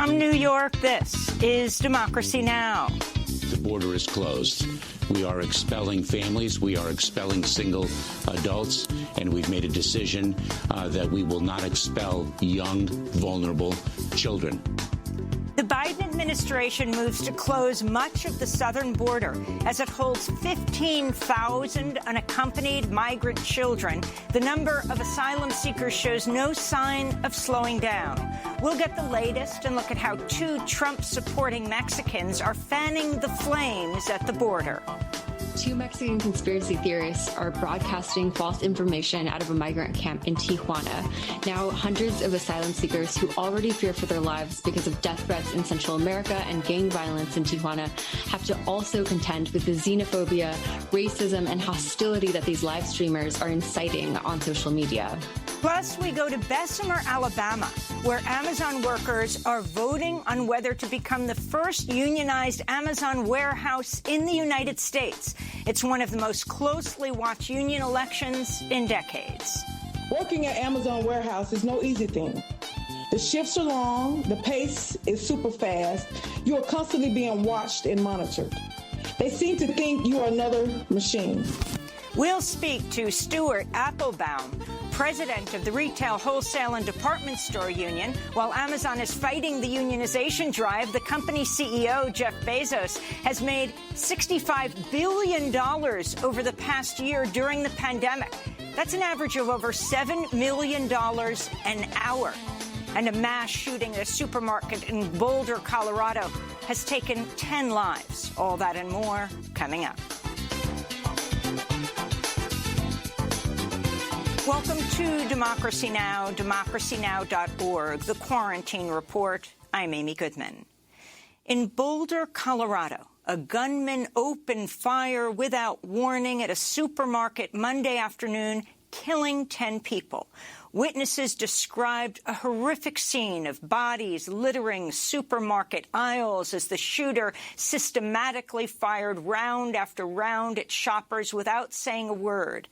From New York, this is Democracy Now! The border is closed. We are expelling families. We are expelling single adults. And we've made a decision that we will not expel young, vulnerable children. The Biden administration moves to close much of the southern border as it holds 15,000 unaccompanied migrant children. The number of asylum seekers shows no sign of slowing down. We'll get the latest and look at how two Trump-supporting Mexicans are fanning the flames at the border. Two Mexican conspiracy theorists are broadcasting false information out of a migrant camp in Tijuana. Now, hundreds of asylum seekers who already fear for their lives because of death threats in Central America and gang violence in Tijuana have to also contend with the xenophobia, racism, and hostility that these live streamers are inciting on social media. Plus, we go to Bessemer, Alabama, where Amazon workers are voting on whether to become the first unionized Amazon warehouse in the United States. It's one of the most closely watched union elections in decades. Working at Amazon warehouse is no easy thing. The shifts are long, the pace is super fast, you are constantly being watched and monitored. They seem to think you are another machine. We'll speak to Stuart Applebaum, president of the Retail, Wholesale and Department Store Union. While Amazon is fighting the unionization drive, the company's CEO, Jeff Bezos, has made $65 billion over the past year during the pandemic. That's an average of over $7 million an hour. And a mass shooting at a supermarket in Boulder, Colorado, has taken 10 lives. All that and more coming up. Welcome to Democracy Now!, democracynow.org, the Quarantine Report. I'm Amy Goodman. In Boulder, Colorado, a gunman opened fire without warning at a supermarket Monday afternoon, killing 10 people. Witnesses described a horrific scene of bodies littering supermarket aisles as the shooter systematically fired round after round at shoppers without saying a word.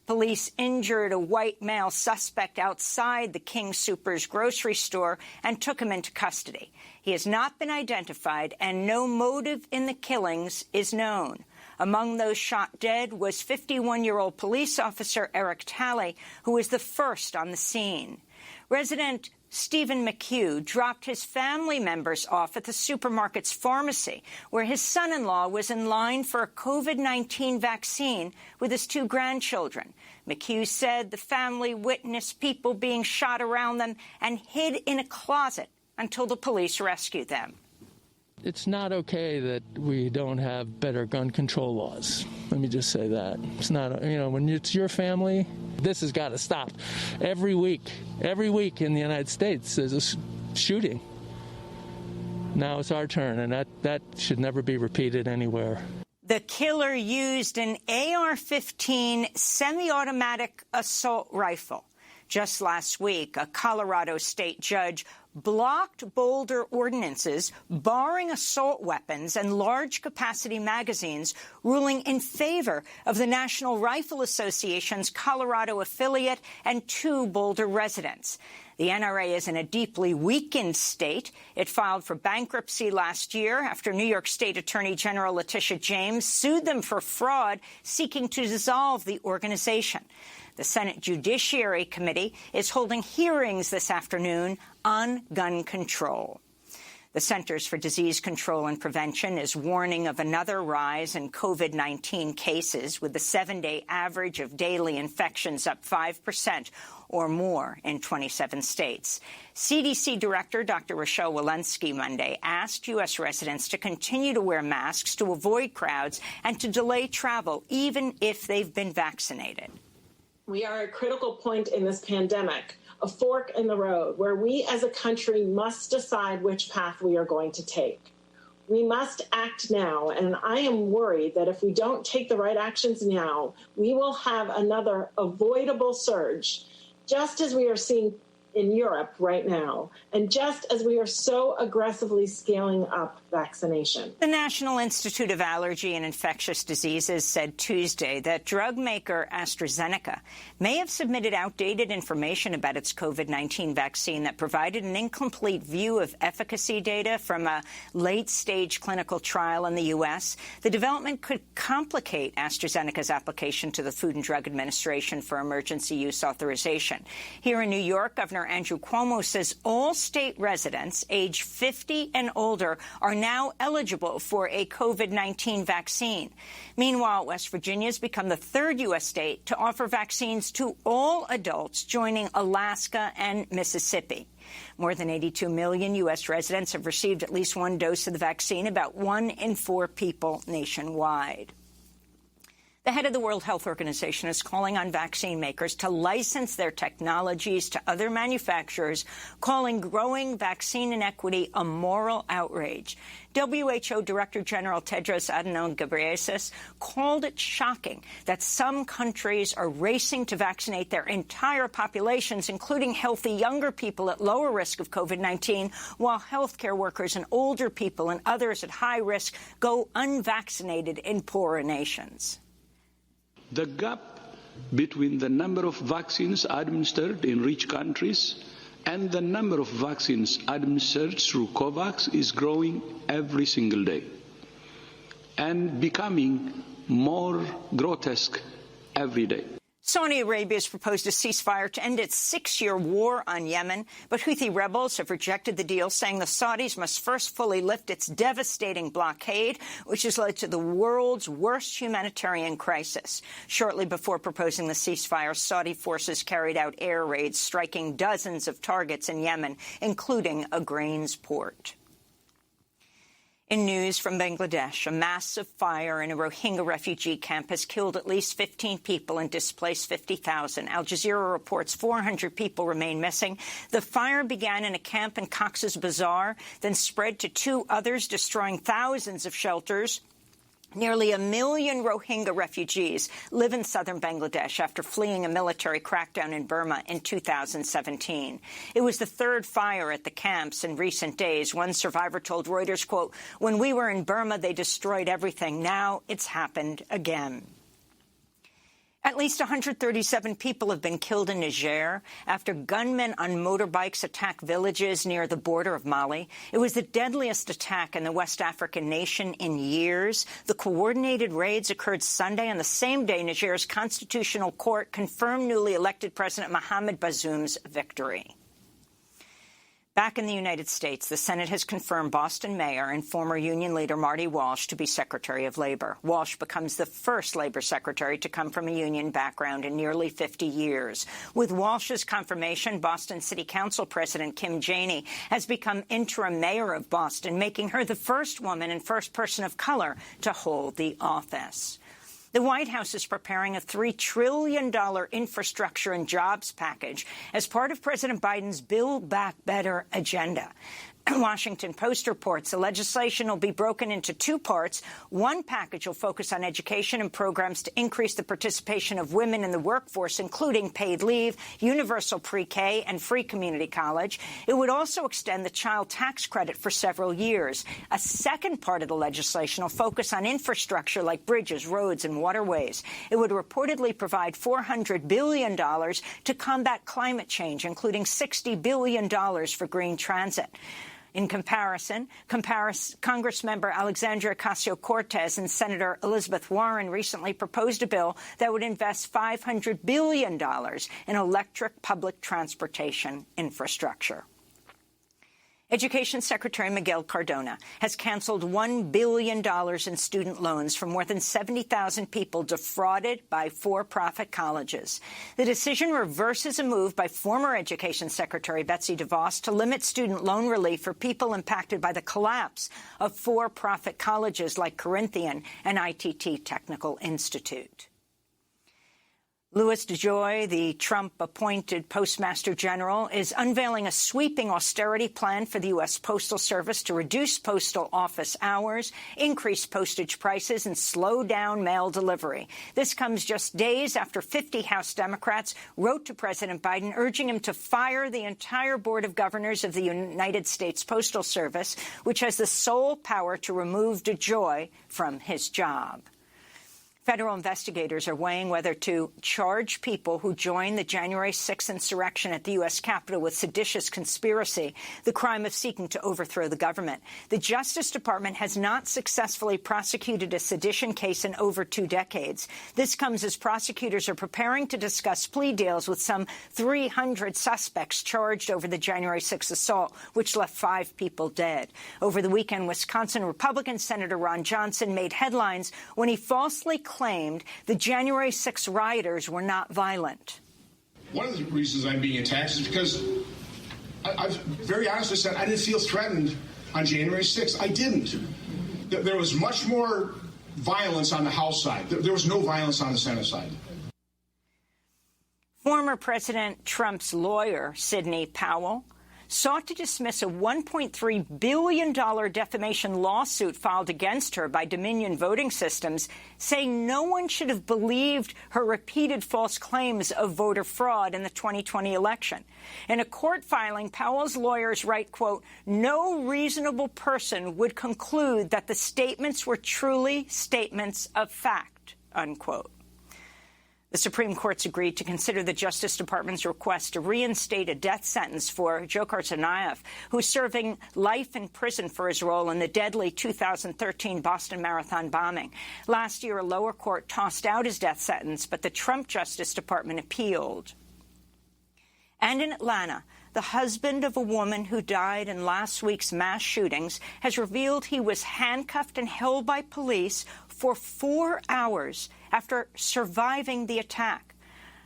Police injured a white male suspect outside the King Soopers grocery store and took him into custody. He has not been identified, and no motive in the killings is known. Among those shot dead was 51-year-old police officer Eric Talley, who was the first on the scene. Resident Stephen McHugh dropped his family members off at the supermarket's pharmacy, where his son-in-law was in line for a COVID-19 vaccine with his two grandchildren. McHugh said the family witnessed people being shot around them and hid in a closet until the police rescued them. It's not okay that we don't have better gun control laws. Let me just say that. It's not, when it's your family, this has got to stop. Every week in the United States, there's a shooting. Now it's our turn, and that should never be repeated anywhere. The killer used an AR-15 semi-automatic assault rifle. Just last week, a Colorado state judge blocked Boulder ordinances barring assault weapons and large-capacity magazines, ruling in favor of the National Rifle Association's Colorado affiliate and two Boulder residents. The NRA is in a deeply weakened state. It filed for bankruptcy last year after New York State Attorney General Letitia James sued them for fraud, seeking to dissolve the organization. The Senate Judiciary Committee is holding hearings this afternoon on gun control. The Centers for Disease Control and Prevention is warning of another rise in COVID-19 cases, with the 7-day average of daily infections up 5% or more in 27 states. CDC Director Dr. Rochelle Walensky Monday asked U.S. residents to continue to wear masks to avoid crowds and to delay travel, even if they've been vaccinated. We are at a critical point in this pandemic, a fork in the road, where we as a country must decide which path we are going to take. We must act now, and I am worried that if we don't take the right actions now, we will have another avoidable surge, just as we are seeing in Europe right now, and just as we are so aggressively scaling up vaccination. The National Institute of Allergy and Infectious Diseases said Tuesday that drug maker AstraZeneca may have submitted outdated information about its COVID-19 vaccine that provided an incomplete view of efficacy data from a late-stage clinical trial in the U.S. The development could complicate AstraZeneca's application to the Food and Drug Administration for emergency use authorization. Here in New York, Governor Andrew Cuomo says all state residents age 50 and older are now eligible for a COVID-19 vaccine. Meanwhile, West Virginia has become the third U.S. state to offer vaccines to all adults, joining Alaska and Mississippi. More than 82 million U.S. residents have received at least one dose of the vaccine, about 1 in 4 people nationwide. The head of the World Health Organization is calling on vaccine makers to license their technologies to other manufacturers, calling growing vaccine inequity a moral outrage. WHO Director General Tedros Adhanom Ghebreyesus called it shocking that some countries are racing to vaccinate their entire populations, including healthy younger people at lower risk of COVID-19, while healthcare workers and older people and others at high risk go unvaccinated in poorer nations. The gap between the number of vaccines administered in rich countries and the number of vaccines administered through COVAX is growing every single day and becoming more grotesque every day. Saudi Arabia has proposed a ceasefire to end its 6-year war on Yemen, but Houthi rebels have rejected the deal, saying the Saudis must first fully lift its devastating blockade, which has led to the world's worst humanitarian crisis. Shortly before proposing the ceasefire, Saudi forces carried out air raids, striking dozens of targets in Yemen, including a grains port. In news from Bangladesh, a massive fire in a Rohingya refugee camp has killed at least 15 people and displaced 50,000. Al Jazeera reports 400 people remain missing. The fire began in a camp in Cox's Bazar, then spread to 2 others, destroying thousands of shelters. Nearly 1 million Rohingya refugees live in southern Bangladesh after fleeing a military crackdown in Burma in 2017. It was the third fire at the camps in recent days. One survivor told Reuters, quote, "When we were in Burma, they destroyed everything. Now it's happened again." At least 137 people have been killed in Niger after gunmen on motorbikes attacked villages near the border of Mali. It was the deadliest attack in the West African nation in years. The coordinated raids occurred Sunday, on the same day Niger's constitutional court confirmed newly elected President Mohamed Bazoum's victory. Back in the United States, the Senate has confirmed Boston Mayor and former union leader Marty Walsh to be Secretary of Labor. Walsh becomes the first Labor Secretary to come from a union background in nearly 50 years. With Walsh's confirmation, Boston City Council President Kim Janey has become interim mayor of Boston, making her the first woman and first person of color to hold the office. The White House is preparing a $3 trillion infrastructure and jobs package as part of President Biden's Build Back Better agenda. Washington Post reports the legislation will be broken into 2 parts. One package will focus on education and programs to increase the participation of women in the workforce, including paid leave, universal pre-K, and free community college. It would also extend the child tax credit for several years. A second part of the legislation will focus on infrastructure like bridges, roads, and waterways. It would reportedly provide $400 billion to combat climate change, including $60 billion for green transit. In comparison, Congressmember Alexandria Ocasio-Cortez and Senator Elizabeth Warren recently proposed a bill that would invest $500 billion in electric public transportation infrastructure. Education Secretary Miguel Cardona has canceled $1 billion in student loans for more than 70,000 people defrauded by for-profit colleges. The decision reverses a move by former Education Secretary Betsy DeVos to limit student loan relief for people impacted by the collapse of for-profit colleges like Corinthian and ITT Technical Institute. Louis DeJoy, the Trump-appointed Postmaster General, is unveiling a sweeping austerity plan for the U.S. Postal Service to reduce postal office hours, increase postage prices, and slow down mail delivery. This comes just days after 50 House Democrats wrote to President Biden urging him to fire the entire Board of Governors of the United States Postal Service, which has the sole power to remove DeJoy from his job. Federal investigators are weighing whether to charge people who joined the January 6th insurrection at the U.S. Capitol with seditious conspiracy, the crime of seeking to overthrow the government. The Justice Department has not successfully prosecuted a sedition case in over 2 decades. This comes as prosecutors are preparing to discuss plea deals with some 300 suspects charged over the January 6th assault, which left 5 people dead. Over the weekend, Wisconsin Republican Senator Ron Johnson made headlines when he falsely claimed the January 6 rioters were not violent. One of the reasons I'm being attacked is because I've very honestly said I didn't feel threatened on January 6th. I didn't. There was much more violence on the House side. There was no violence on the Senate side. Former President Trump's lawyer, Sidney Powell, sought to dismiss a $1.3 billion defamation lawsuit filed against her by Dominion Voting Systems, saying no one should have believed her repeated false claims of voter fraud in the 2020 election. In a court filing, Powell's lawyers write, quote, "No reasonable person would conclude that the statements were truly statements of fact," unquote. The Supreme Court's agreed to consider the Justice Department's request to reinstate a death sentence for Dzhokhar Tsarnaev, who's serving life in prison for his role in the deadly 2013 Boston Marathon bombing. Last year, a lower court tossed out his death sentence, but the Trump Justice Department appealed. And in Atlanta, the husband of a woman who died in last week's mass shootings has revealed he was handcuffed and held by police for 4 hours after surviving the attack.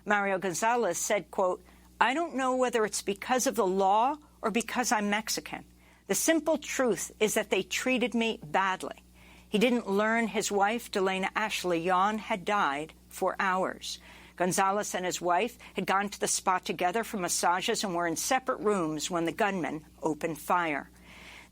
Mario Gonzalez said, quote, "I don't know whether it's because of the law or because I'm Mexican. The simple truth is that they treated me badly." He didn't learn his wife, Delana Ashley Yawn, had died for hours. Gonzalez and his wife had gone to the spot together for massages and were in separate rooms when the gunman opened fire.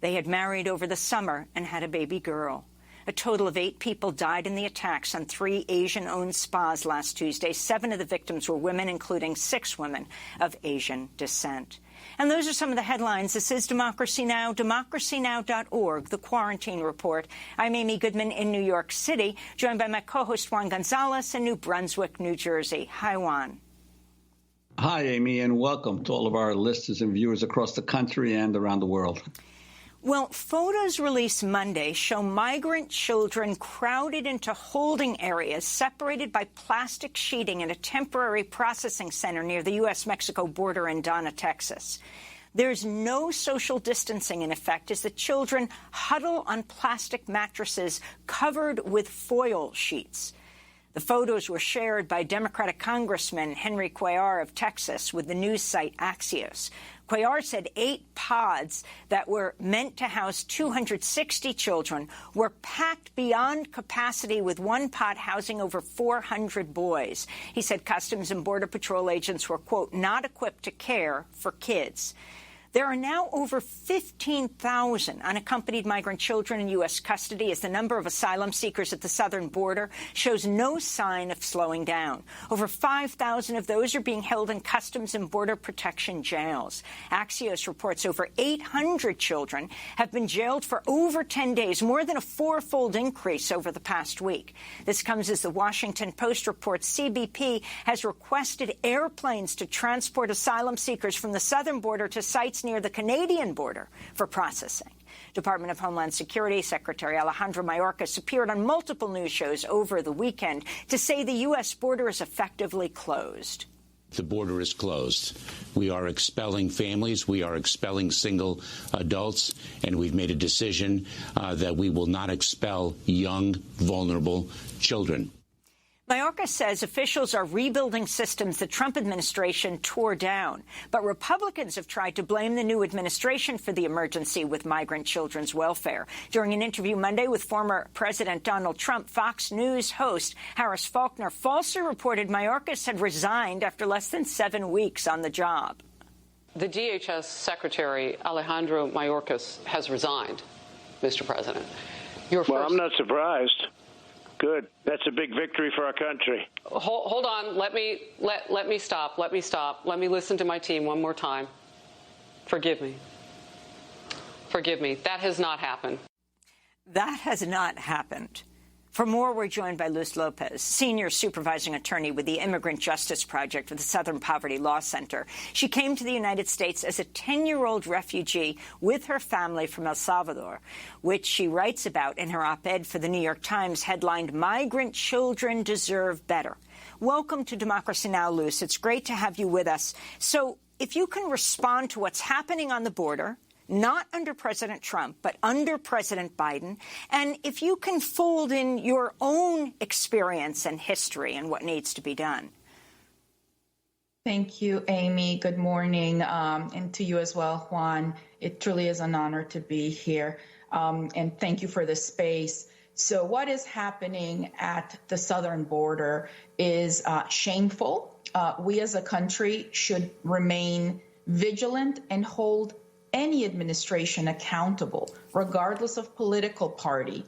They had married over the summer and had a baby girl. A total of 8 people died in the attacks on 3 Asian-owned spas last Tuesday. 7 of the victims were women, including 6 women of Asian descent. And those are some of the headlines. This is Democracy Now!, democracynow.org, The Quarantine Report. I'm Amy Goodman in New York City, joined by my co-host Juan Gonzalez in New Brunswick, New Jersey. Hi, Juan. Hi, Amy, and welcome to all of our listeners and viewers across the country and around the world. Well, photos released Monday show migrant children crowded into holding areas separated by plastic sheeting in a temporary processing center near the U.S.-Mexico border in Donna, Texas. There's no social distancing in effect as the children huddle on plastic mattresses covered with foil sheets. The photos were shared by Democratic Congressman Henry Cuellar of Texas with the news site Axios. Cuellar said 8 pods that were meant to house 260 children were packed beyond capacity, with one pod housing over 400 boys. He said Customs and Border Patrol agents were, quote, not equipped to care for kids. There are now over 15,000 unaccompanied migrant children in U.S. custody as the number of asylum seekers at the southern border shows no sign of slowing down. Over 5,000 of those are being held in Customs and Border Protection jails. Axios reports over 800 children have been jailed for over 10 days, more than a 4-fold increase over the past week. This comes as the Washington Post reports CBP has requested airplanes to transport asylum seekers from the southern border to sites near the Canadian border for processing. Department of Homeland Security Secretary Alejandro Mayorkas appeared on multiple news shows over the weekend to say the U.S. border is effectively closed. The border is closed. We are expelling families. We are expelling single adults. And we've made a decision that we will not expel young, vulnerable children. Mayorkas says officials are rebuilding systems the Trump administration tore down. But Republicans have tried to blame the new administration for the emergency with migrant children's welfare. During an interview Monday with former President Donald Trump, Fox News host Harris Faulkner falsely reported Mayorkas had resigned after less than 7 weeks on the job. The DHS Secretary, Alejandro Mayorkas, has resigned, Mr. President. Well, I'm not surprised. Good. That's a big victory for our country. Hold on. Let me stop. Let me stop. Let me listen to my team one more time. Forgive me. Forgive me. That has not happened. That has not happened. For more, we're joined by Luz Lopez, senior supervising attorney with the Immigrant Justice Project with the Southern Poverty Law Center. She came to the United States as a 10-year-old refugee with her family from El Salvador, which she writes about in her op-ed for the New York Times headlined, "Migrant Children Deserve Better." Welcome to Democracy Now!, Luz. It's great to have you with us. So if you can respond to what's happening on the border, not under President Trump, but under President Biden, and if you can fold in your own experience and history and what needs to be done. Thank you, Amy. Good morning, and to you as well, Juan. It truly is an honor to be here, and thank you for the space. So what is happening at the southern border is shameful. We as a country should remain vigilant and hold any administration accountable, regardless of political party,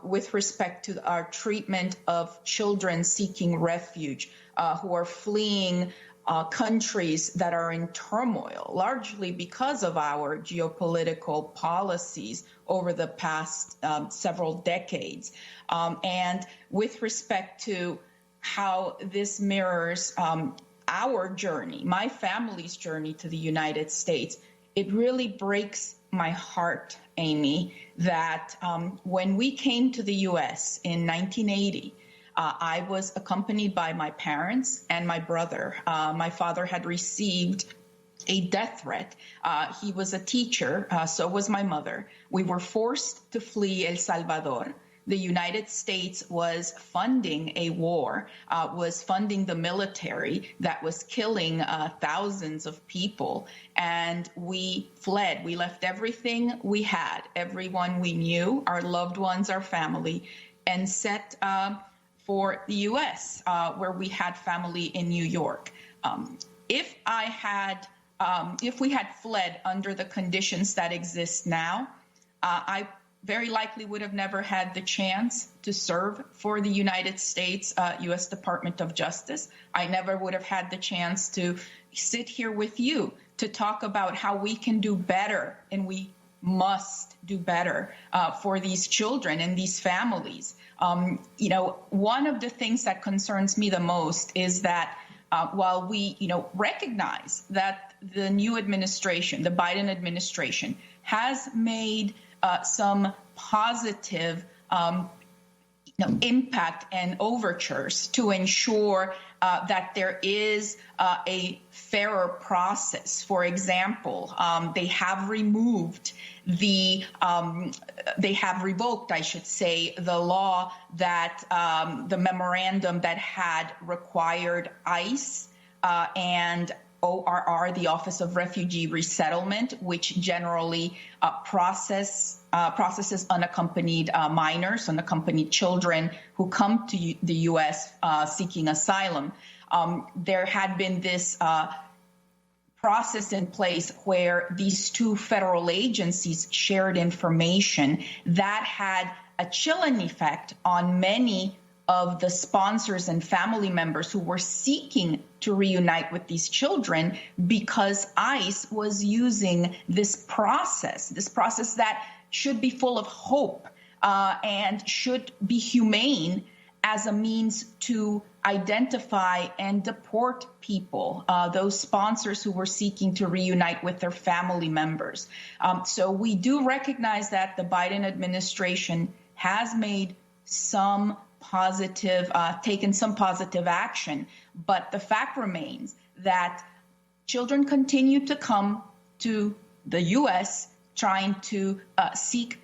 with respect to our treatment of children seeking refuge, who are fleeing countries that are in turmoil, largely because of our geopolitical policies over the past several decades. And with respect to how this mirrors our journey, my family's journey to the United States, it really breaks my heart, Amy, that when we came to the U.S. in 1980, I was accompanied by my parents and my brother. My father had received a death threat. He was a teacher, so was my mother. We were forced to flee El Salvador. The United States was funding a war, was funding the military that was killing thousands of people. And we fled. We left everything we had, everyone we knew, our loved ones, our family, and set for the U.S., where we had family in New York. If we had fled under the conditions that exist now, I very likely would have never had the chance to serve for the United States U.S. Department of Justice. I never would have had the chance to sit here with you to talk about how we can do better, and we must do better for these children and these families. One of the things that concerns me the most is that while we, recognize that the new administration, the Biden administration, has made some positive impact and overtures to ensure that there is a fairer process. For example, they have revoked, I should say, the law that the memorandum that had required ICE and ORR, the Office of Refugee Resettlement, which generally processes unaccompanied minors, unaccompanied children who come to the U.S. Seeking asylum. There had been this process in place where these two federal agencies shared information that had a chilling effect on many of the sponsors and family members who were seeking to reunite with these children, because ICE was using this process that should be full of hope and should be humane as a means to identify and deport people, those sponsors who were seeking to reunite with their family members. So we do recognize that the Biden administration has made taken some positive action, but the fact remains that children continue to come to the U.S. trying to seek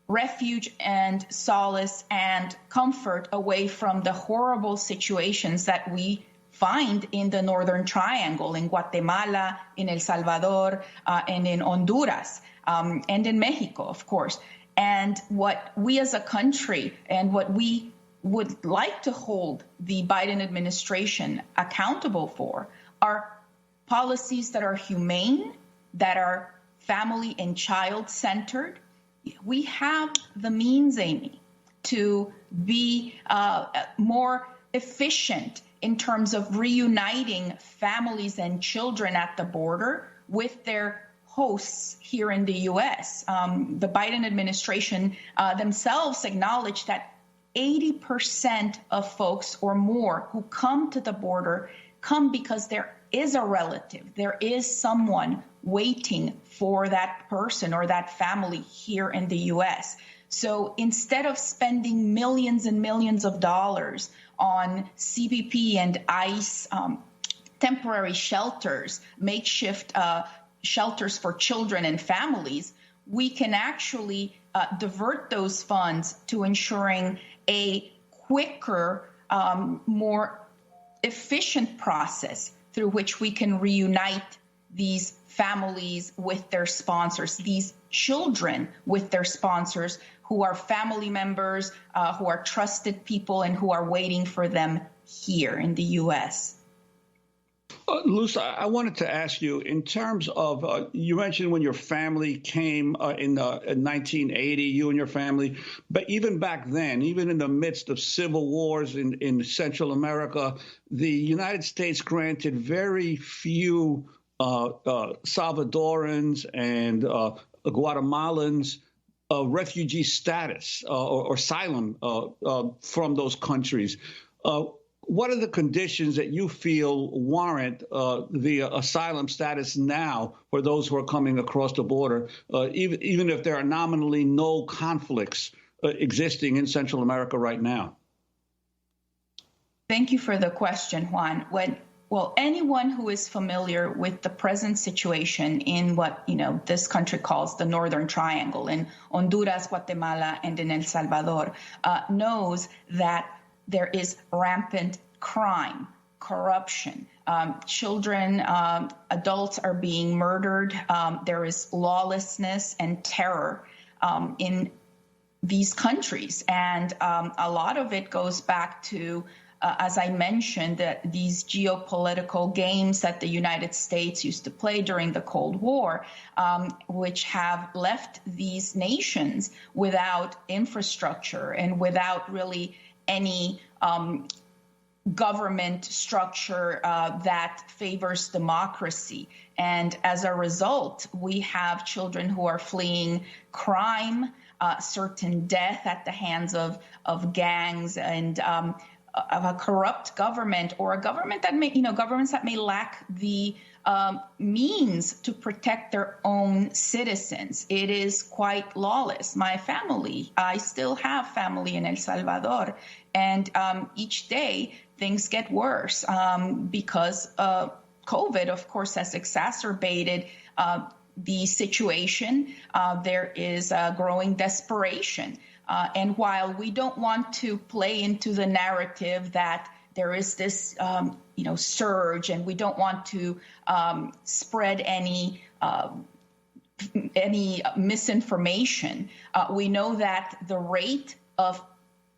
refuge and solace and comfort away from the horrible situations that we find in the Northern Triangle, in Guatemala, in El Salvador, and in Honduras, and in Mexico, of course. And what we as a country and what we would like to hold the Biden administration accountable for are policies that are humane, that are family and child-centered. We have the means, Amy, to be more efficient in terms of reuniting families and children at the border with their hosts here in the U.S. The Biden administration themselves acknowledged that 80% of folks or more who come to the border come because there is a relative, there is someone waiting for that person or that family here in the U.S. So instead of spending millions and millions of dollars on CBP and ICE temporary shelters, makeshift shelters for children and families, we can actually divert those funds to ensuring a quicker, more efficient process through which we can reunite these families with their sponsors, these children with their sponsors who are family members, who are trusted people, and who are waiting for them here in the U.S. Luz, I wanted to ask you, in terms of, you mentioned when your family came in 1980, you and your family, but even back then, even in the midst of civil wars in Central America, the United States granted very few Salvadorans and Guatemalans refugee status or asylum from those countries. What are the conditions that you feel warrant the asylum status now for those who are coming across the border, even if there are nominally no conflicts existing in Central America right now? Thank you for the question, Juan. Well, anyone who is familiar with the present situation in what this country calls the Northern Triangle, in Honduras, Guatemala, and in El Salvador, knows that there is rampant crime, corruption. Children, adults are being murdered. There is lawlessness and terror in these countries. And a lot of it goes back to, as I mentioned, that these geopolitical games that the United States used to play during the Cold War, which have left these nations without infrastructure and without really any government structure that favors democracy. And as a result, we have children who are fleeing crime, certain death at the hands of gangs, and of a corrupt government, or a government that may, governments that may lack the means to protect their own citizens. It is quite lawless. My family, I still have family in El Salvador, and each day things get worse because COVID, of course, has exacerbated the situation. There is a growing desperation. And while we don't want to play into the narrative that there is this, surge, and we don't want to spread any misinformation, we know that the rate of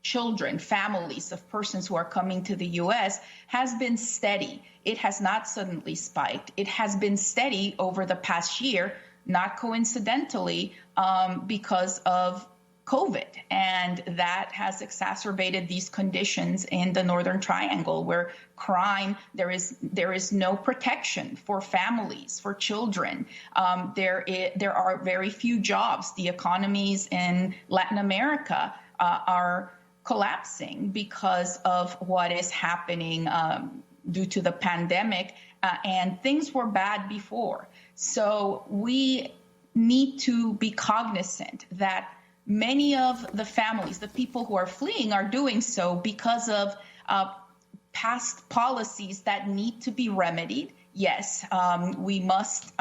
children, families, of persons who are coming to the U.S. has been steady. It has not suddenly spiked. It has been steady over the past year, not coincidentally, because of COVID, and that has exacerbated these conditions in the Northern Triangle, where crime, there is no protection for families, for children. There are very few jobs. The economies in Latin America are collapsing because of what is happening due to the pandemic, and things were bad before. So we need to be cognizant that many of the families, the people who are fleeing, are doing so because of past policies that need to be remedied yes, we must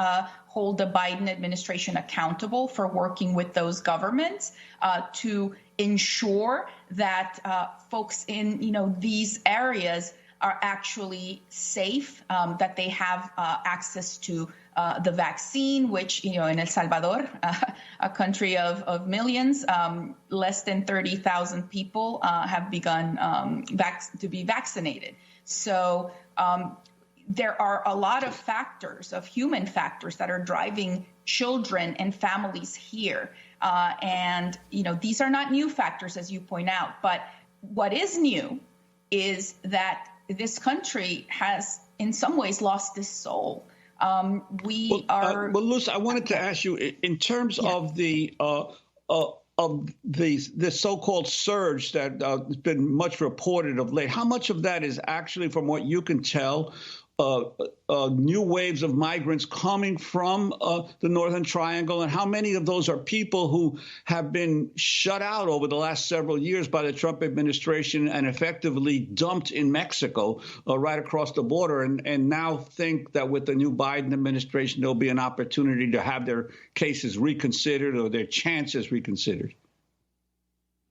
hold the Biden administration accountable for working with those governments to ensure that folks in these areas are actually safe, that they have access to the vaccine, which, in El Salvador, a country of millions, less than 30,000 people have begun to be vaccinated. So there are a lot of factors, of human factors, that are driving children and families here. And these are not new factors, as you point out. But what is new is that this country has, in some ways, lost its soul. Well, Luz, I wanted to ask you, in terms of the this so-called surge that has been much reported of late, how much of that is actually, from what you can tell, new waves of migrants coming from the Northern Triangle, and how many of those are people who have been shut out over the last several years by the Trump administration and effectively dumped in Mexico right across the border, and now think that with the new Biden administration, there'll be an opportunity to have their cases reconsidered or their chances reconsidered?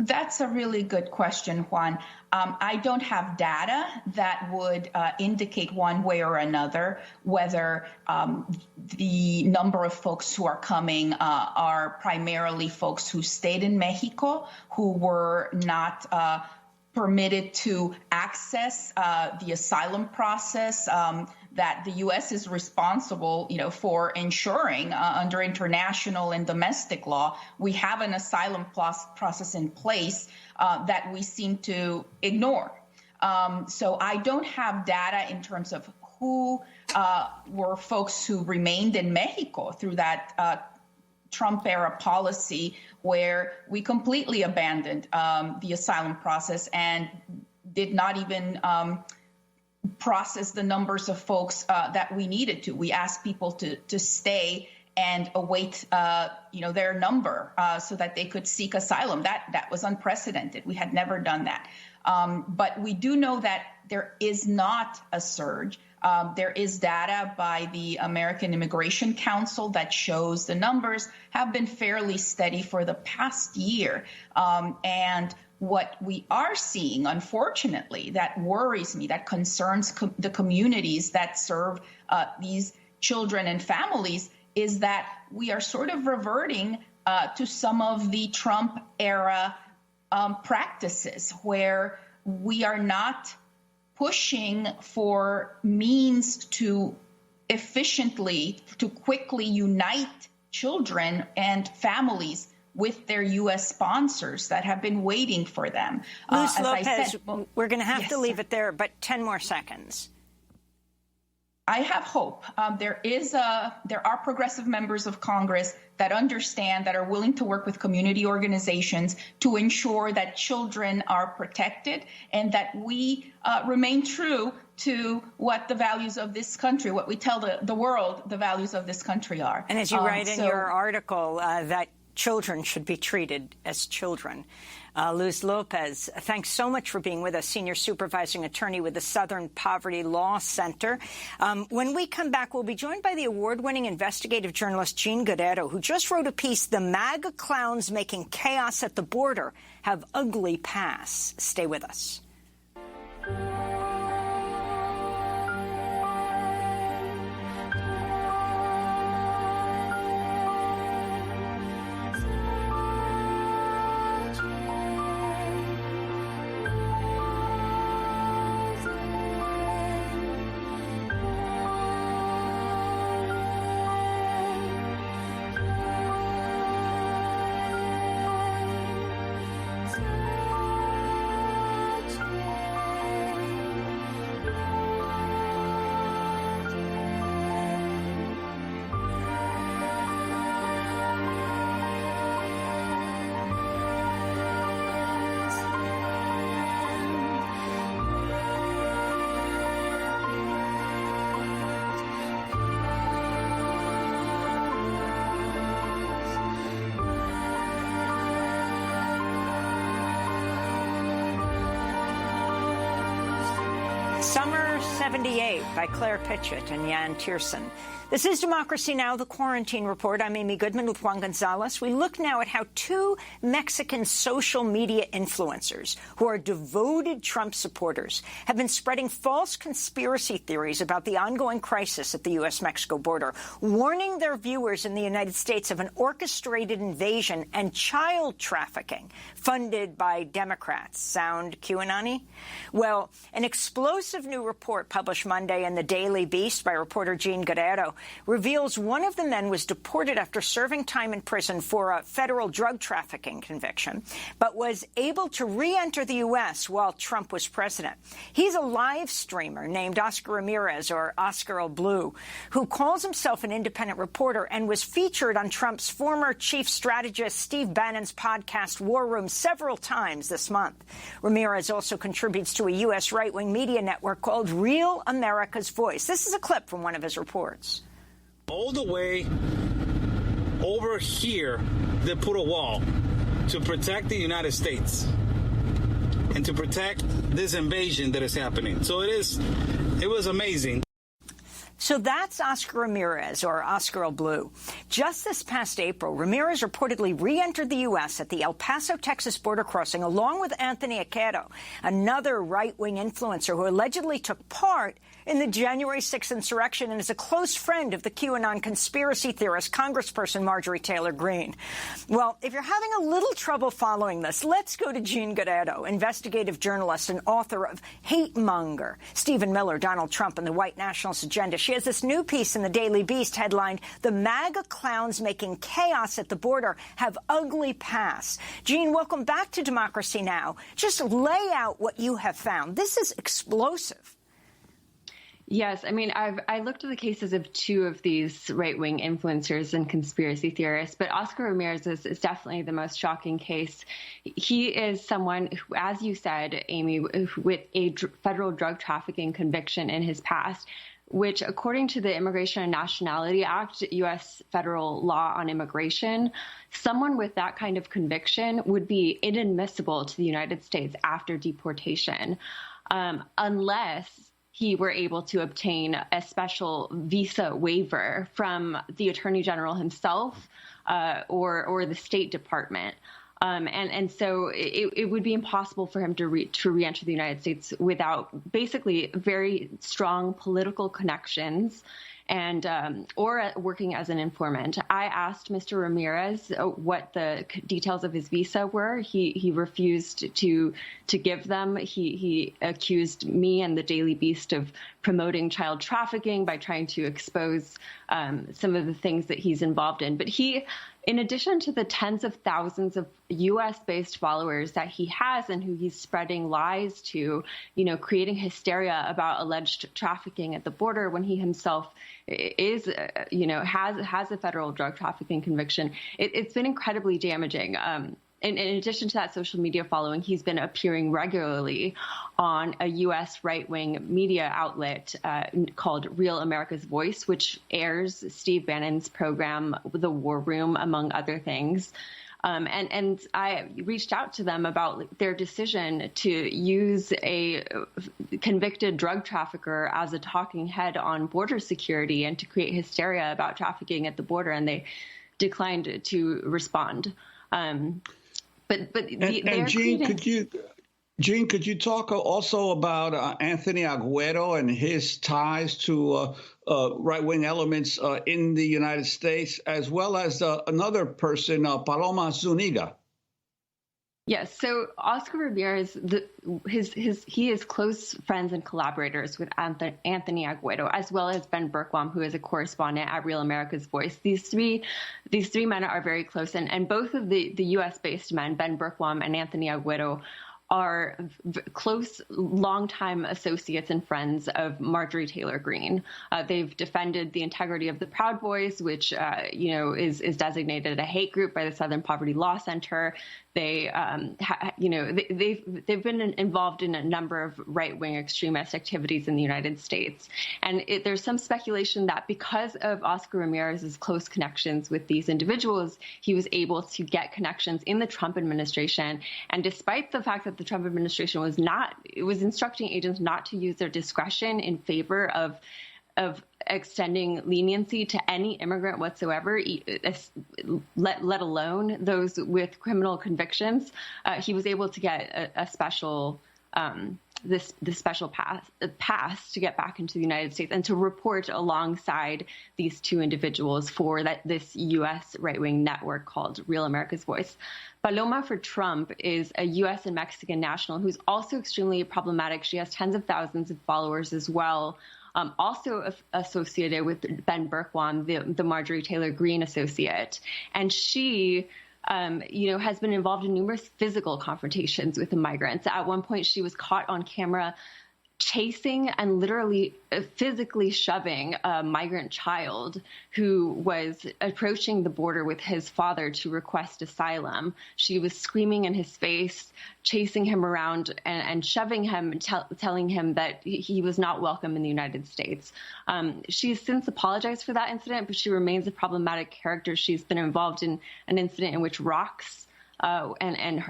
That's a really good question, Juan. I don't have data that would indicate one way or another whether the number of folks who are coming are primarily folks who stayed in Mexico, who were not permitted to access the asylum process that the U.S. is responsible, for ensuring under international and domestic law. We have an asylum process in place that we seem to ignore. So I don't have data in terms of who were folks who remained in Mexico through that Trump-era policy where we completely abandoned the asylum process and did not even process the numbers of folks that we needed to. We asked people to stay and await, their number so that they could seek asylum. That was unprecedented. We had never done that. But we do know that there is not a surge. There is data by the American Immigration Council that shows the numbers have been fairly steady for the past year. And what we are seeing, unfortunately, that worries me, that concerns the communities that serve these children and families, is that we are sort of reverting to some of the Trump-era practices where we are not pushing for means to quickly unite children and families with their U.S. sponsors that have been waiting for them. Luz Lopez, we're going to have to leave it there, but 10 more seconds. I have hope. There are progressive members of Congress that understand, that are willing to work with community organizations to ensure that children are protected and that we remain true to what the values of this country, what we tell the world the values of this country are. And as you write in your article, that children should be treated as children. Luz Lopez, thanks so much for being with us, Senior Supervising Attorney with the Southern Poverty Law Center. When we come back, we'll be joined by the award-winning investigative journalist Jean Guerrero, who just wrote a piece, "The MAGA Clowns Making Chaos at the Border Have Ugly Pasts." Stay with us. Summer 78 by Claire Pitchett and Jan Tiersen. This is Democracy Now!, the Quarantine Report. I'm Amy Goodman with Juan Gonzalez. We look now at how two Mexican social media influencers who are devoted Trump supporters have been spreading false conspiracy theories about the ongoing crisis at the U.S.-Mexico border, warning their viewers in the United States of an orchestrated invasion and child trafficking funded by Democrats. Sound QAnon-y? Well, an explosive new report published Monday in the Daily Beast by reporter Jean Guerrero reveals one of the men was deported after serving time in prison for a federal drug trafficking conviction, but was able to re-enter the U.S. while Trump was president. He's a live streamer named Oscar Ramirez, or Oscar El Blue, who calls himself an independent reporter and was featured on Trump's former chief strategist Steve Bannon's podcast War Room several times this month. Ramirez also contributes to a U.S. right-wing media network called Real America's Voice. This is a clip from one of his reports. All the way over here, they put a wall to protect the United States and to protect this invasion that is happening. So it was amazing. So that's Oscar Ramirez, or Oscar El Blue. Just this past April, Ramirez reportedly re-entered the U.S. at the El Paso, Texas border crossing, along with Anthony Acero, another right-wing influencer who allegedly took part in the January 6th insurrection and is a close friend of the QAnon conspiracy theorist Congressperson Marjorie Taylor Greene. Well, if you're having a little trouble following this, let's go to Jean Guerrero, investigative journalist and author of Hate Monger, Stephen Miller, Donald Trump, and the White Nationalist Agenda. She has this new piece in the Daily Beast headlined, "The MAGA Clowns Making Chaos at the Border Have Ugly Pasts." Jean, welcome back to Democracy Now! Just lay out what you have found. This is explosive. Yes, I mean, I looked at the cases of two of these right-wing influencers and conspiracy theorists, but Oscar Ramirez is definitely the most shocking case. He is someone who, as you said, Amy, with a federal drug trafficking conviction in his past, which, according to the Immigration and Nationality Act, U.S. federal law on immigration, someone with that kind of conviction would be inadmissible to the United States after deportation, unless he were able to obtain a special visa waiver from the Attorney General himself or the State Department. And so it would be impossible for him to re-enter the United States without basically very strong political connections and or working as an informant. I asked Mr. Ramirez what the details of his visa were. He refused to give them. He accused me and the Daily Beast of promoting child trafficking by trying to expose some of the things that he's involved in. But he, in addition to the tens of thousands of U.S.-based followers that he has and who he's spreading lies to, creating hysteria about alleged trafficking at the border when he himself is, has a federal drug trafficking conviction, it's been incredibly damaging. In addition to that social media following, he's been appearing regularly on a U.S. right-wing media outlet called Real America's Voice, which airs Steve Bannon's program, The War Room, among other things. And I reached out to them about their decision to use a convicted drug trafficker as a talking head on border security and to create hysteria about trafficking at the border, and they declined to respond. But Jean, could you talk also about Anthony Agüero and his ties to right-wing elements in the United States, as well as another person, Paloma Zuniga? Yes. So Oscar Ramirez, he is close friends and collaborators with Anthony Agüero, as well as Ben Berkwam, who is a correspondent at Real America's Voice. These three men are very close, and both of the U.S.-based men, Ben Berkwam and Anthony Agüero, are close, longtime associates and friends of Marjorie Taylor Greene. They've defended the integrity of the Proud Boys, which is designated a hate group by the Southern Poverty Law Center. They, they've been involved in a number of right-wing extremist activities in the United States. And there's some speculation that because of Oscar Ramirez's close connections with these individuals, he was able to get connections in the Trump administration. And despite the fact that the Trump administration was instructing agents not to use their discretion in favor of extending leniency to any immigrant whatsoever, let alone those with criminal convictions, he was able to get a special this special pass to get back into the United States and to report alongside these two individuals for this U.S. right-wing network called Real America's Voice. Paloma for Trump is a U.S. and Mexican national who's also extremely problematic. She has tens of thousands of followers as well. Also associated with Ben Bergquam, the Marjorie Taylor Greene associate. And she, has been involved in numerous physical confrontations with the migrants. At one point, she was caught on camera chasing and literally physically shoving a migrant child who was approaching the border with his father to request asylum. She was screaming in his face, chasing him around and shoving him, telling him that he was not welcome in the United States. She's since apologized for that incident, but she remains a problematic character. She's been involved in an incident in which rocks and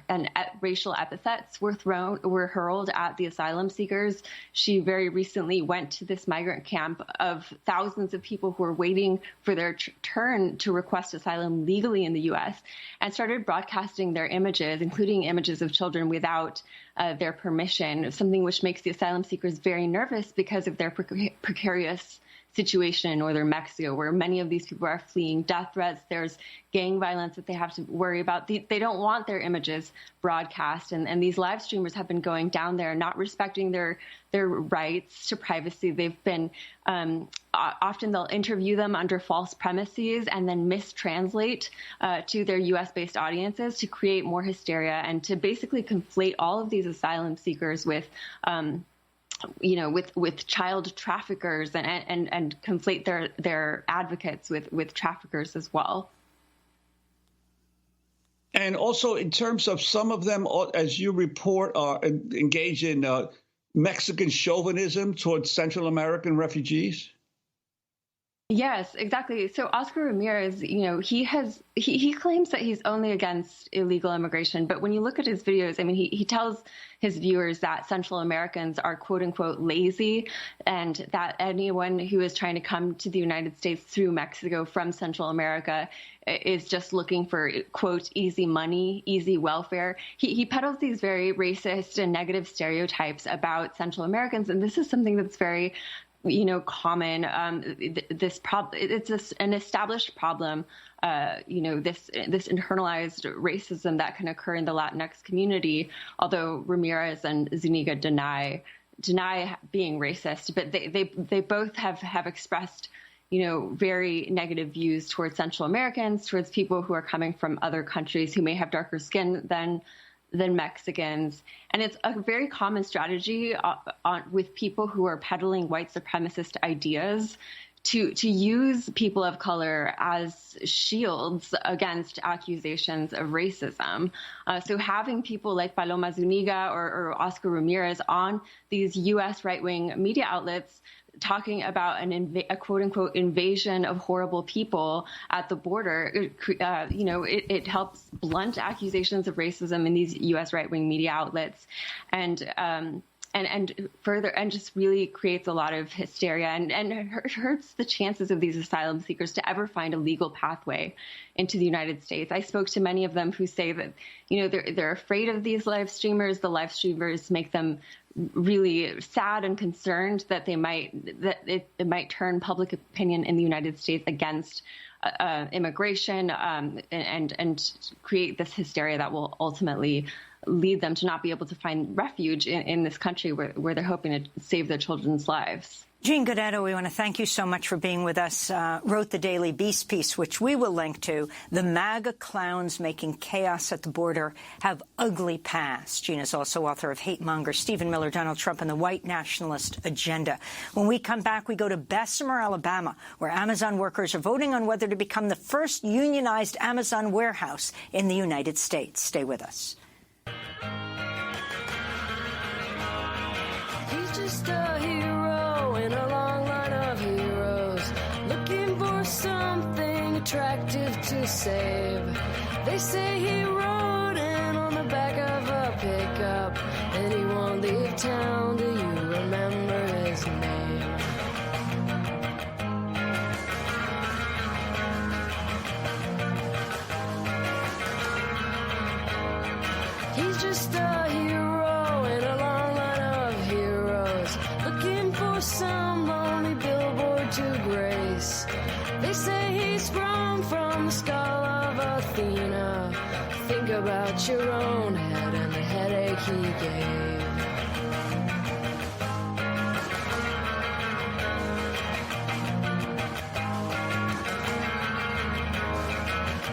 racial epithets were hurled at the asylum seekers. She very recently went to this migrant camp of thousands of people who were waiting for their turn to request asylum legally in the U.S. and started broadcasting their images, including images of children without their permission, something which makes the asylum seekers very nervous because of their precarious situation in northern Mexico, where many of these people are fleeing death threats. There's gang violence that they have to worry about. They don't want their images broadcast. And these live streamers have been going down there, not respecting their rights to privacy. They've been often they'll interview them under false premises and then mistranslate to their U.S.-based audiences to create more hysteria and to basically conflate all of these asylum seekers with child traffickers and conflate their advocates with traffickers as well. And also in terms of some of them, as you report, are engaged in Mexican chauvinism towards Central American refugees? Yes, exactly. So Oscar Ramirez, he claims that he's only against illegal immigration. But when you look at his videos, I mean, he tells his viewers that Central Americans are, quote unquote, lazy, and that anyone who is trying to come to the United States through Mexico from Central America is just looking for, quote, easy money, easy welfare. He peddles these very racist and negative stereotypes about Central Americans. And this is something that's very common. It's an established problem. This internalized racism that can occur in the Latinx community. Although Ramirez and Zuniga deny being racist, but they both have expressed very negative views towards Central Americans, towards people who are coming from other countries who may have darker skin than Mexicans. And it's a very common strategy with people who are peddling white supremacist ideas to use people of color as shields against accusations of racism. So having people like Paloma Zuniga or Oscar Ramirez on these U.S. right-wing media outlets talking about a quote-unquote invasion of horrible people at the border, it helps blunt accusations of racism in these U.S. right-wing media outlets, and further, and just really creates a lot of hysteria and hurts the chances of these asylum seekers to ever find a legal pathway into the United States. I spoke to many of them who say that they're afraid of these live streamers. The live streamers make them really sad and concerned that it might turn public opinion in the United States against immigration and create this hysteria that will ultimately lead them to not be able to find refuge in this country where they're hoping to save their children's lives. Jean Godetto, we want to thank you so much for being with us. Wrote the Daily Beast piece, which we will link to. The MAGA clowns making chaos at the border have ugly past. Jean is also author of Hate Monger, Stephen Miller, Donald Trump, and the White Nationalist Agenda. When we come back, we go to Bessemer, Alabama, where Amazon workers are voting on whether to become the first unionized Amazon warehouse in the United States. Stay with us. He's just a hero in a long line of heroes, looking for something attractive to save. They say he rode in on the back of a pickup, and he won't leave town. Do you remember his name? He's just a hero in a long line of heroes, looking for some lonely billboard to grace. They say he's sprung from the skull of Athena. Think about your own head and the headache he gave.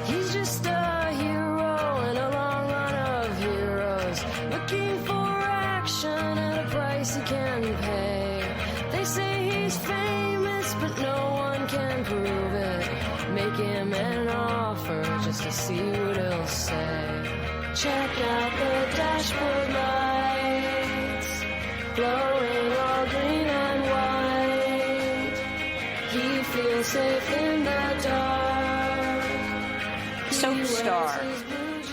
He's just a hero in a long line of heroes, looking for action at a price he can pay. They say he's famous, but no one can prove it. Make him an offer just to see what he'll say. Check out the dashboard lights, glowing all green and white. He feels safe in the dark. Soap Star,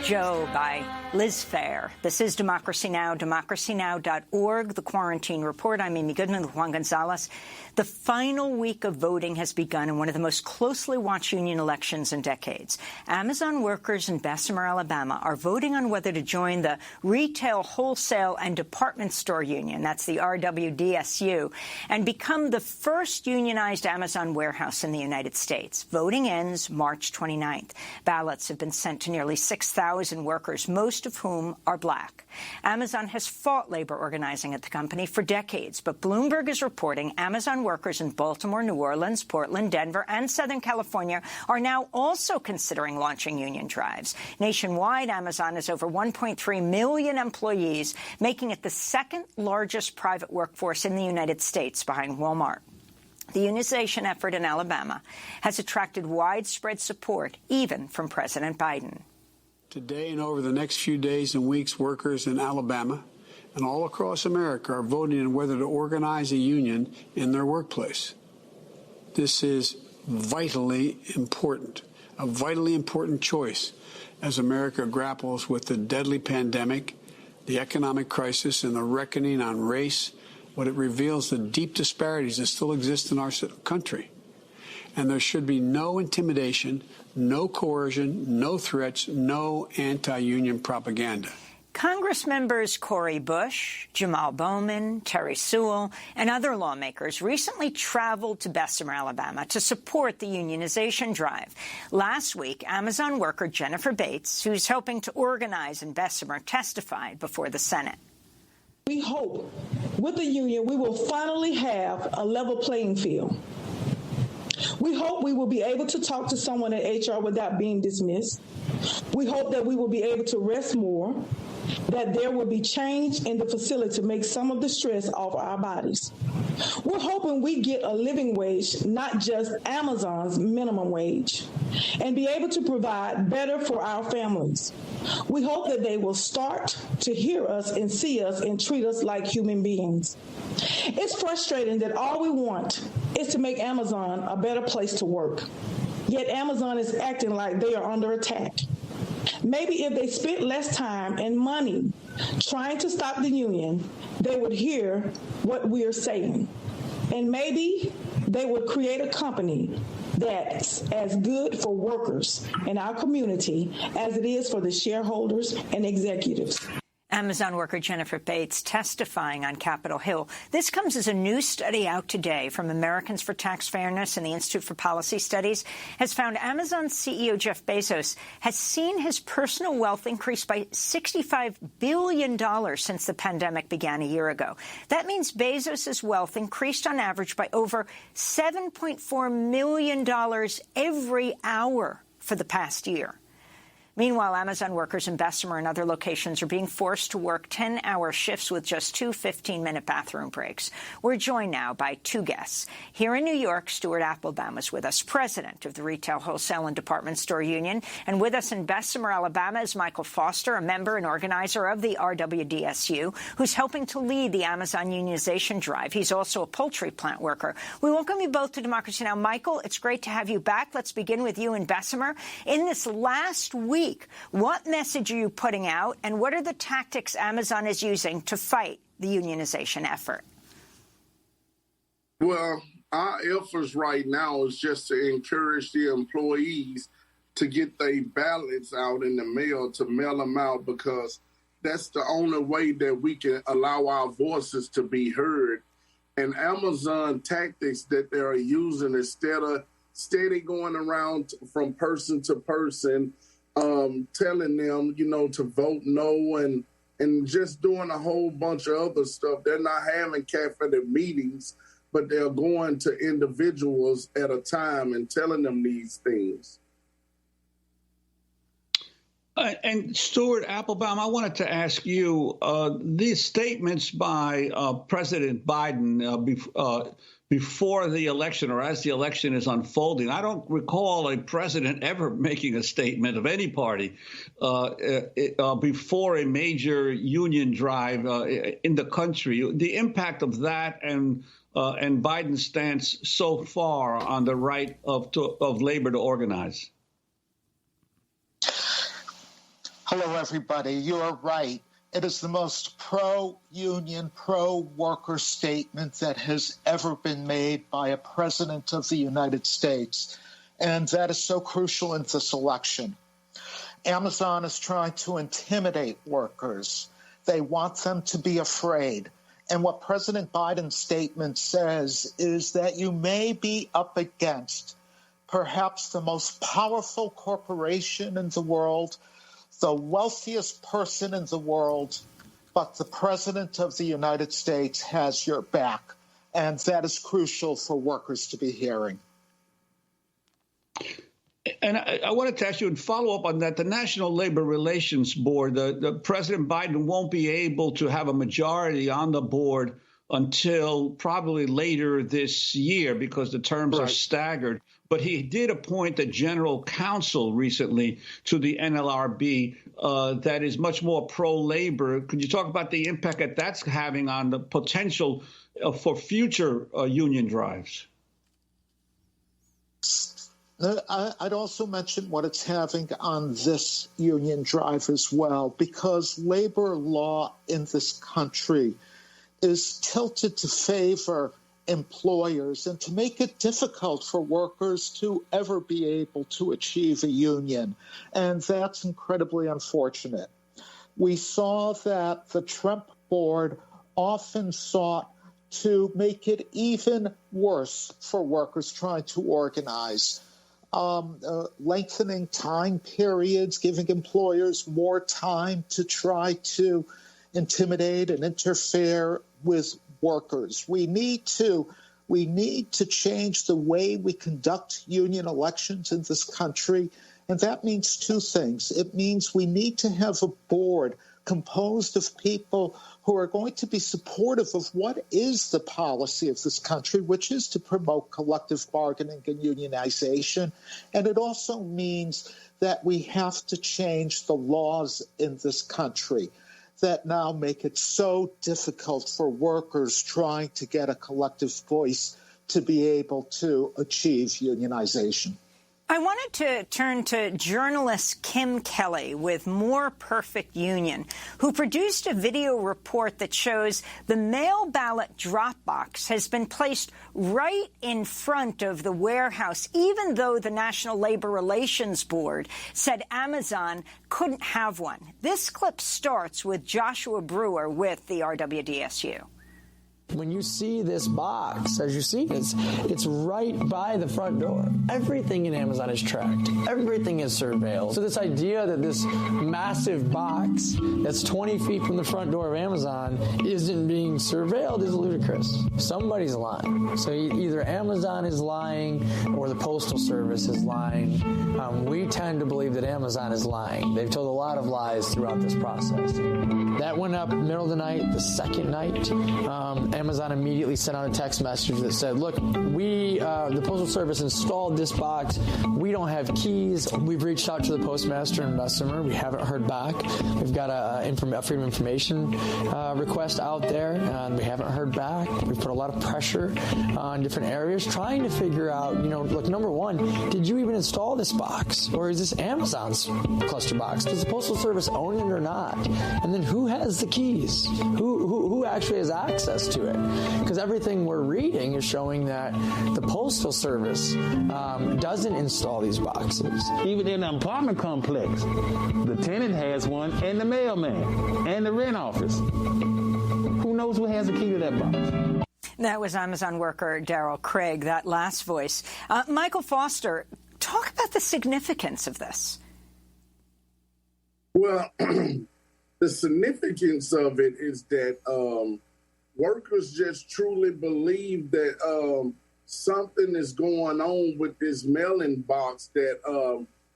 Joe by Liz Phair. This is Democracy Now!, democracynow.org, The Quarantine Report. I'm Amy Goodman with Juan Gonzalez. The final week of voting has begun in one of the most closely watched union elections in decades. Amazon workers in Bessemer, Alabama, are voting on whether to join the Retail, Wholesale, and Department Store Union, that's the RWDSU, and become the first unionized Amazon warehouse in the United States. Voting ends March 29th. Ballots have been sent to nearly 6,000 workers, most of whom are black. Amazon has fought labor organizing at the company for decades, but Bloomberg is reporting Amazon workers in Baltimore, New Orleans, Portland, Denver, and Southern California are now also considering launching union drives. Nationwide, Amazon has over 1.3 million employees, making it the second largest private workforce in the United States behind Walmart. The unionization effort in Alabama has attracted widespread support, even from President Biden. Today and over the next few days and weeks, workers in Alabama and all across America are voting on whether to organize a union in their workplace. This is vitally important, a vitally important choice as America grapples with the deadly pandemic, the economic crisis, and the reckoning on race. What it reveals the deep disparities that still exist in our country. And there should be no intimidation, no coercion, no threats, no anti-union propaganda. Congress members Cori Bush, Jamal Bowman, Terry Sewell, and other lawmakers recently traveled to Bessemer, Alabama, to support the unionization drive. Last week, Amazon worker Jennifer Bates, who's helping to organize in Bessemer, testified before the Senate. We hope with the union we will finally have a level playing field. We hope we will be able to talk to someone at HR without being dismissed. We hope that we will be able to rest more, that there will be change in the facility to make some of the stress off our bodies. We're hoping we get a living wage, not just Amazon's minimum wage, and be able to provide better for our families. We hope that they will start to hear us and see us and treat us like human beings. It's frustrating that all we want is to make Amazon a better place to work. Yet Amazon is acting like they are under attack. Maybe if they spent less time and money trying to stop the union, they would hear what we are saying. And maybe they would create a company that's as good for workers in our community as it is for the shareholders and executives. Amazon worker Jennifer Bates testifying on Capitol Hill. This comes as a new study out today from Americans for Tax Fairness and the Institute for Policy Studies has found Amazon CEO Jeff Bezos has seen his personal wealth increase by $65 billion since the pandemic began a year ago. That means Bezos' wealth increased on average by over $7.4 million every hour for the past year. Meanwhile, Amazon workers in Bessemer and other locations are being forced to work 10-hour shifts with just 2 15-minute bathroom breaks. We're joined now by two guests. Here in New York, Stuart Applebaum is with us, president of the Retail, Wholesale and Department Store Union. And with us in Bessemer, Alabama, is Michael Foster, a member and organizer of the RWDSU, who's helping to lead the Amazon unionization drive. He's also a poultry plant worker. We welcome you both to Democracy Now! Michael, it's great to have you back. Let's begin with you in Bessemer. In this last week, what message are you putting out, and what are the tactics Amazon is using to fight the unionization effort? Well, our efforts right now is just to encourage the employees to get their ballots out in the mail, to mail them out, because that's the only way that we can allow our voices to be heard. And Amazon tactics that they're using, instead of steady going around from person to person, telling them, to vote no and just doing a whole bunch of other stuff. They're not having cafe meetings, but they're going to individuals at a time and telling them these things. And Stuart Applebaum, I wanted to ask you, these statements by President Biden before the election or as the election is unfolding, I don't recall a president ever making a statement of any party before a major union drive in the country. The impact of that and Biden's stance so far on the right of labor to organize. Hello, everybody. You are right. It is the most pro-union, pro-worker statement that has ever been made by a president of the United States. And that is so crucial in this election. Amazon is trying to intimidate workers. They want them to be afraid. And what President Biden's statement says is that you may be up against perhaps the most powerful corporation in the world, the wealthiest person in the world, but the president of the United States has your back. And that is crucial for workers to be hearing. And I wanted to ask you and follow up on that. The National Labor Relations Board, the President Biden won't be able to have a majority on the board until probably later this year because the terms are staggered. But he did appoint a general counsel recently to the NLRB that is much more pro-labor. Could you talk about the impact that that's having on the potential for future union drives? I'd also mention what it's having on this union drive as well, because labor law in this country is tilted to favor employers and to make it difficult for workers to ever be able to achieve a union. And that's incredibly unfortunate. We saw that the Trump board often sought to make it even worse for workers trying to organize, lengthening time periods, giving employers more time to try to intimidate and interfere with workers. We need to change the way we conduct union elections in this country, and that means two things. It means we need to have a board composed of people who are going to be supportive of what is the policy of this country, which is to promote collective bargaining and unionization. And it also means that we have to change the laws in this country that now make it so difficult for workers trying to get a collective voice to be able to achieve unionization. I wanted to turn to journalist Kim Kelly with More Perfect Union, who produced a video report that shows the mail ballot drop box has been placed right in front of the warehouse, even though the National Labor Relations Board said Amazon couldn't have one. This clip starts with Joshua Brewer with the RWDSU. When you see this box, as you see, it's right by the front door. Everything in Amazon is tracked. Everything is surveilled. So this idea that this massive box that's 20 feet from the front door of Amazon isn't being surveilled is ludicrous. Somebody's lying. So either Amazon is lying or the Postal Service is lying. We tend to believe that Amazon is lying. They've told a lot of lies throughout this process. That went up middle of the night, the second night. Amazon immediately sent out a text message that said, look, the Postal Service installed this box. We don't have keys. We've reached out to the postmaster and Bessemer. We haven't heard back. We've got a Freedom of Information request out there, and we haven't heard back. We've put a lot of pressure on different areas trying to figure out, look, number one, did you even install this box? Or is this Amazon's cluster box? Does the Postal Service own it or not? And then who has the keys? Who actually has access to it? Because everything we're reading is showing that the Postal Service doesn't install these boxes. Even in an apartment complex, the tenant has one, and the mailman, and the rent office. Who knows who has a key to that box? That was Amazon worker Daryl Craig, that last voice. Michael Foster, talk about the significance of this. Well, the significance of it is that workers just truly believe that something is going on with this mailing box, that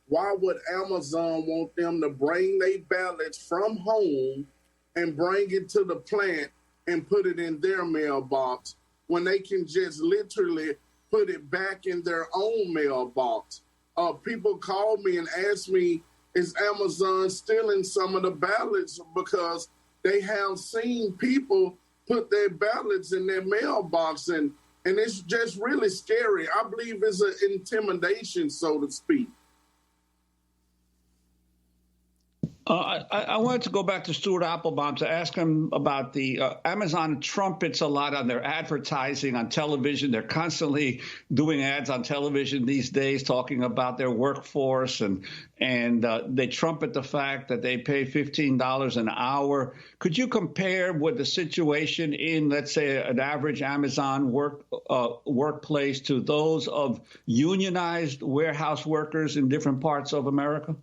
why would Amazon want them to bring their ballots from home and bring it to the plant and put it in their mailbox when they can just literally put it back in their own mailbox? People call me and ask me, is Amazon stealing some of the ballots? Because they have seen people put their ballots in their mailbox, and it's just really scary. I believe it's an intimidation, so to speak. I wanted to go back to Stuart Applebaum to ask him about the Amazon trumpets a lot on their advertising on television. They're constantly doing ads on television these days talking about their workforce, and they trumpet the fact that they pay $15 an hour. Could you compare with the situation in, let's say, an average Amazon workplace to those of unionized warehouse workers in different parts of America?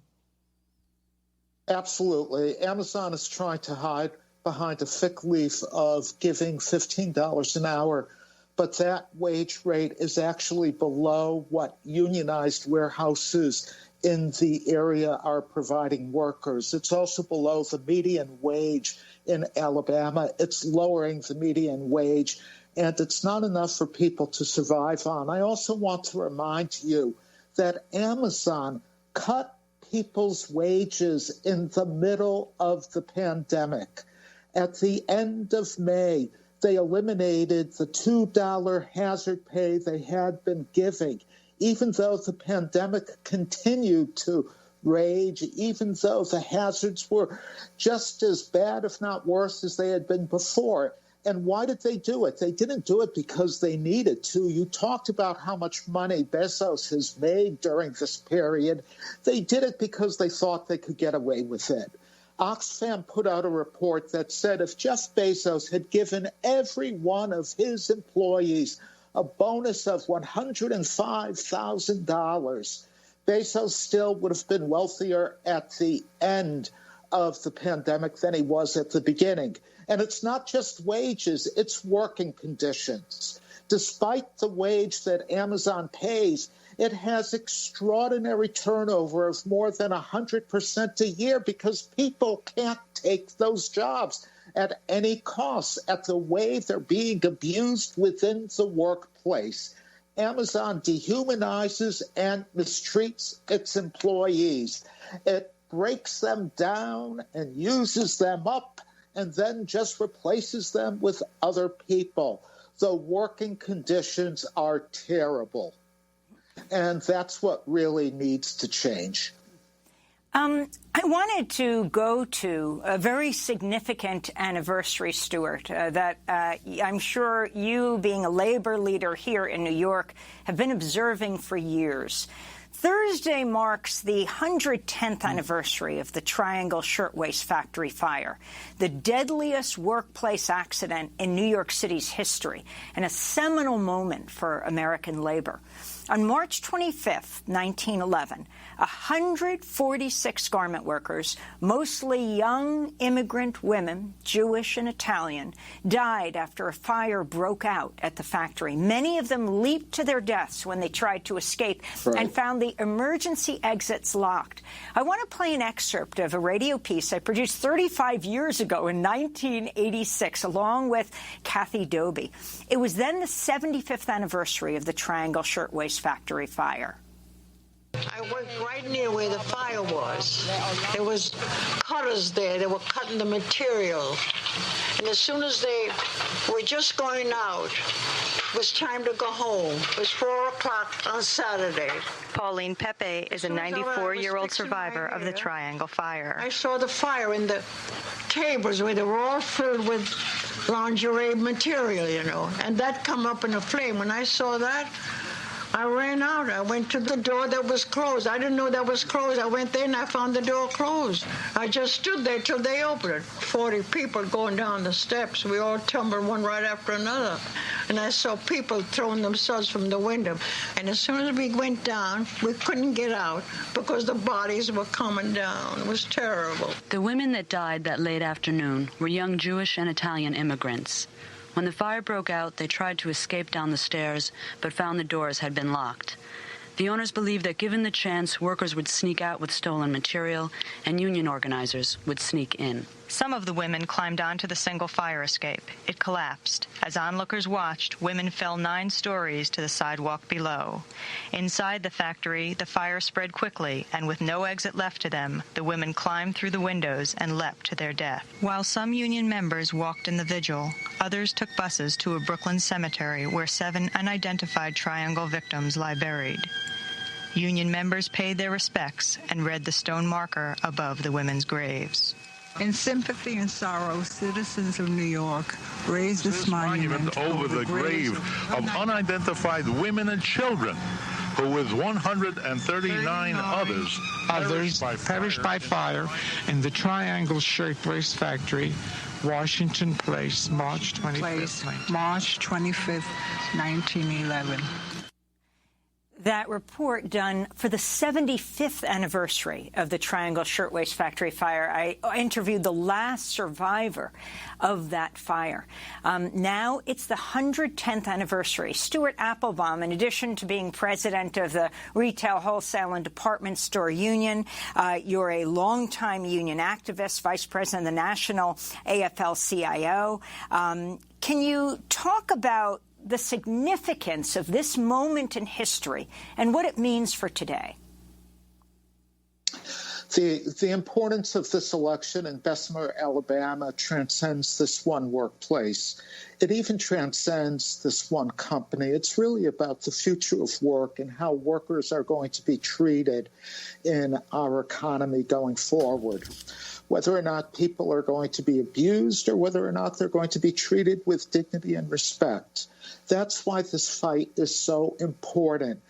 Absolutely. Amazon is trying to hide behind a fig leaf of giving $15 an hour, but that wage rate is actually below what unionized warehouses in the area are providing workers. It's also below the median wage in Alabama. It's lowering the median wage, and it's not enough for people to survive on. I also want to remind you that Amazon cut people's wages in the middle of the pandemic. At the end of May, they eliminated the $2 hazard pay they had been giving, even though the pandemic continued to rage, even though the hazards were just as bad, if not worse, as they had been before. And why did they do it? They didn't do it because they needed to. You talked about how much money Bezos has made during this period. They did it because they thought they could get away with it. Oxfam put out a report that said if Jeff Bezos had given every one of his employees a bonus of $105,000, Bezos still would have been wealthier at the end of the pandemic than he was at the beginning. And it's not just wages, it's working conditions. Despite the wage that Amazon pays, it has extraordinary turnover of more than 100% a year because people can't take those jobs at any cost at the way they're being abused within the workplace. Amazon dehumanizes and mistreats its employees. It breaks them down and uses them up and then just replaces them with other people. The working conditions are terrible. And that's what really needs to change. I wanted to go to a very significant anniversary, Stuart, that I'm sure you, being a labor leader here in New York, have been observing for years. Thursday marks the 110th anniversary of the Triangle Shirtwaist Factory fire, the deadliest workplace accident in New York City's history, and a seminal moment for American labor. On March 25th, 1911, 146 garment workers, mostly young immigrant women, Jewish and Italian, died after a fire broke out at the factory. Many of them leaped to their deaths when they tried to escape and found the emergency exits locked. I want to play an excerpt of a radio piece I produced 35 years ago in 1986, along with Kathy Doby. It was then the 75th anniversary of the Triangle Shirtwaist Factory fire. I worked right near where the fire was. There was cutters there. They were cutting the material. And as soon as they were just going out, it was time to go home. It was 4 o'clock on Saturday. Pauline Pepe is a 94-year-old survivor of the Triangle Fire. I saw the fire in the tables where they were all filled with lingerie material, you know, and that come up in a flame. When I saw that, I ran out. I went to the door that was closed. I didn't know that was closed. I went there and I found the door closed. I just stood there till they opened it. 40 people going down the steps. We all tumbled one right after another. And I saw people throwing themselves from the window. And as soon as we went down, we couldn't get out because the bodies were coming down. It was terrible. The women that died that late afternoon were young Jewish and Italian immigrants. When the fire broke out, they tried to escape down the stairs, but found the doors had been locked. The owners believed that given the chance, workers would sneak out with stolen material, and union organizers would sneak in. Some of the women climbed onto the single fire escape. It collapsed. As onlookers watched, women fell 9 stories to the sidewalk below. Inside the factory, the fire spread quickly, and with no exit left to them, the women climbed through the windows and leapt to their death. While some union members walked in the vigil, others took buses to a Brooklyn cemetery where 7 unidentified Triangle victims lie buried. Union members paid their respects and read the stone marker above the women's graves. In sympathy and sorrow, citizens of New York raised this monument over the grave of unidentified women and children, who with 139 others perished by fire in the Triangle Shirtwaist Factory, Washington Place, March 25th. March 25th, 1911. That report done for the 75th anniversary of the Triangle Shirtwaist Factory fire. I interviewed the last survivor of that fire. Now it's the 110th anniversary. Stuart Applebaum, in addition to being president of the Retail, Wholesale and Department Store Union, you're a longtime union activist, vice president of the National AFL-CIO. Can you talk about the significance of this moment in history and what it means for today? The importance of this election in Bessemer, Alabama, transcends this one workplace. It even transcends this one company. It's really about the future of work and how workers are going to be treated in our economy going forward. Whether or not people are going to be abused or whether or not they're going to be treated with dignity and respect. That's why this fight is so important.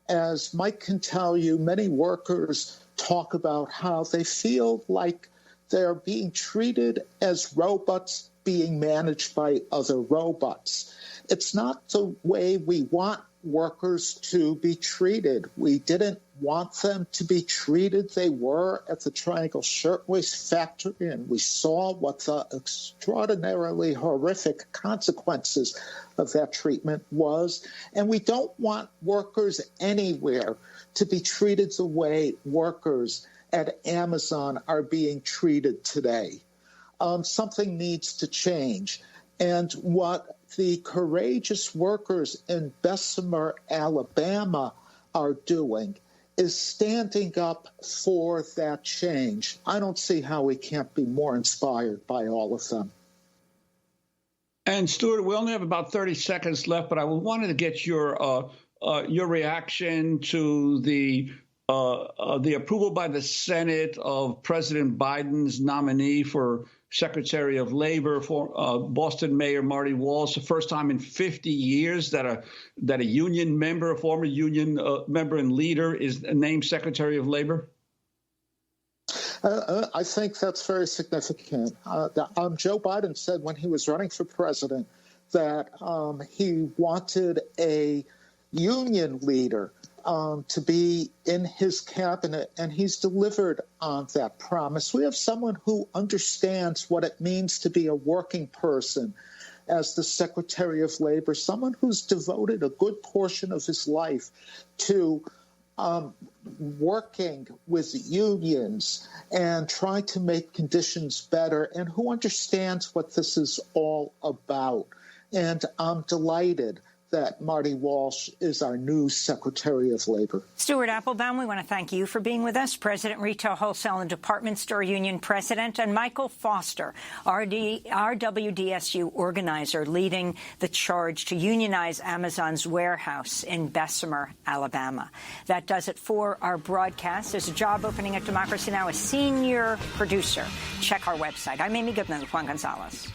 As Mike can tell you, many workers talk about how they feel like they're being treated as robots being managed by other robots. It's not the way we want workers to be treated. We didn't want them to be treated. They were at the Triangle Shirtwaist Factory, and we saw what the extraordinarily horrific consequences of that treatment was. And we don't want workers anywhere to be treated the way workers at Amazon are being treated today. Something needs to change. And what the courageous workers in Bessemer, Alabama are doing is standing up for that change. I don't see how we can't be more inspired by all of them. And Stuart, we only have about 30 seconds left, but I wanted to get your your reaction to the approval by the Senate of President Biden's nominee for Secretary of Labor, for Boston Mayor Marty Walsh, the first time in 50 years that a union member, a former union member and leader, is named Secretary of Labor? I think that's very significant. Joe Biden said when he was running for president that he wanted a union leader to be in his cabinet, and he's delivered on that promise. We have someone who understands what it means to be a working person as the Secretary of Labor, someone who's devoted a good portion of his life to working with unions and trying to make conditions better, and who understands what this is all about. And I'm delighted that Marty Walsh is our new Secretary of Labor. Stuart Applebaum, we want to thank you for being with us, President, Retail, Wholesale and Department Store Union President, and Michael Foster, RWDSU organizer, leading the charge to unionize Amazon's warehouse in Bessemer, Alabama. That does it for our broadcast. There's a job opening at Democracy Now! A senior producer. Check our website. I'm Amy Goodman with Juan Gonzalez.